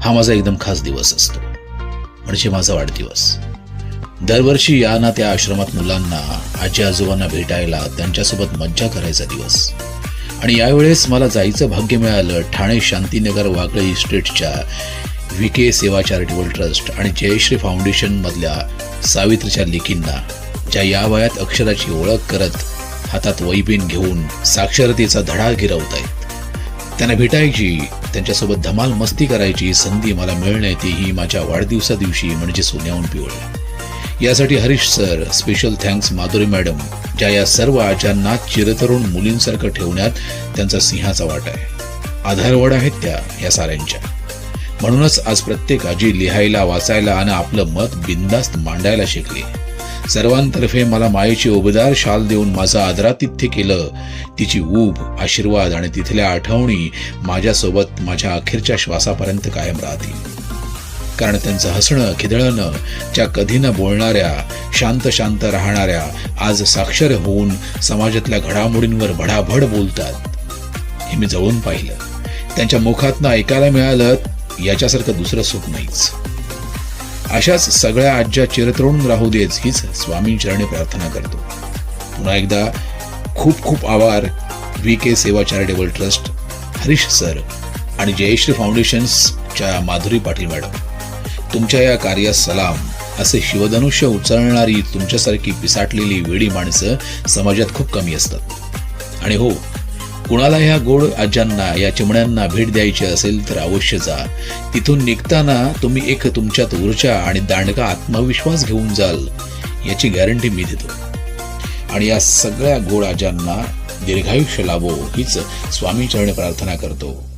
हा माझा एकदम खास दिवस असतो, म्हणजे माझा वाढदिवस. दरवर्षी या ना त्या आश्रमात मुलांना, आजी आजोबांना भेटायला, त्यांच्यासोबत मज्जा करायचा दिवस. आणि यावेळेस मला जायचं भाग्य मिळालं ठाणे शांतीनगर वाकळे इस्टेटच्या VK सेवा चॅरिटेबल ट्रस्ट आणि जयश्री फाउंडेशन मधल्या सावित्रीच्या लेकींना, ज्या या वयात अक्षराची ओळख करत हातात वहीपेन घेऊन साक्षरतेचा धडा गिरवत आहेत. त्यांना भेटायची, त्यांच्यासोबत धमाल मस्ती करायची संधी मला मिळणे, तेही माझ्या वाढदिवसा दिवशी, म्हणजे सोन्याहून पिवळ्या. यासाठी Harish sir, special thanks Madhuri madam, ज्या या सर्व आज्यांना चिरतरुण मुलींसारखं ठेवण्यात त्यांचा सिंहाचा वाटा आहे. आधारवड आहेत त्या या साऱ्यांच्या. म्हणूनच आज प्रत्येक आजी लिहायला, वाचायला आणि आपलं मत बिनधास्त मांडायला शिकली. सर्वांतर्फे मला मायेची उबदार शाल देऊन माझं आदरातिथ्य केलं. तिची ऊब, आशीर्वाद आणि तिथल्या आठवणी माझ्यासोबत माझ्या अखेरच्या श्वासापर्यंत कायम राहतील. कारण त्यांचं हसणं, खिदळणं, त्या कधी न बोलणाऱ्या, शांत शांत राहणाऱ्या, आज साक्षर होऊन समाजातल्या घडामोडींवर भडाभड बोलतात, हे मी जवळून पाहिलं. त्यांच्या मुखातनं ऐकायला मिळालं याच्यासारखं दुसरं सुख नाहीच. अशाच सगळ्या आज्या चिरतरुण राहू देच, हीच स्वामींचरणी प्रार्थना करतो. पुन्हा एकदा खूप खूप आभार VK सेवा चॅरिटेबल ट्रस्ट, हरीश सर आणि जयश्री फाउंडेशन्सच्या माधुरी पाटील मॅडम. तुमच्या या कार्यास सलाम. असे शिवधनुष्य उचलणारी तुमच्यासारखी पिसाटलेली वेडी माणसं समाजात खूप कमी असतात. आणि हो, कुणाला ह्या गोड आज्यांना, या चिमण्यांना भेट द्यायची असेल तर अवश्य जा. तिथून निघताना तुम्ही एक तुमच्यात ऊर्जा आणि दांडगा आत्मविश्वास घेऊन जाल, याची गॅरंटी मी देतो. आणि या सगळ्या गोड आज्यांना दीर्घायुष्य लाभो, हीच स्वामींचरणी प्रार्थना करतो.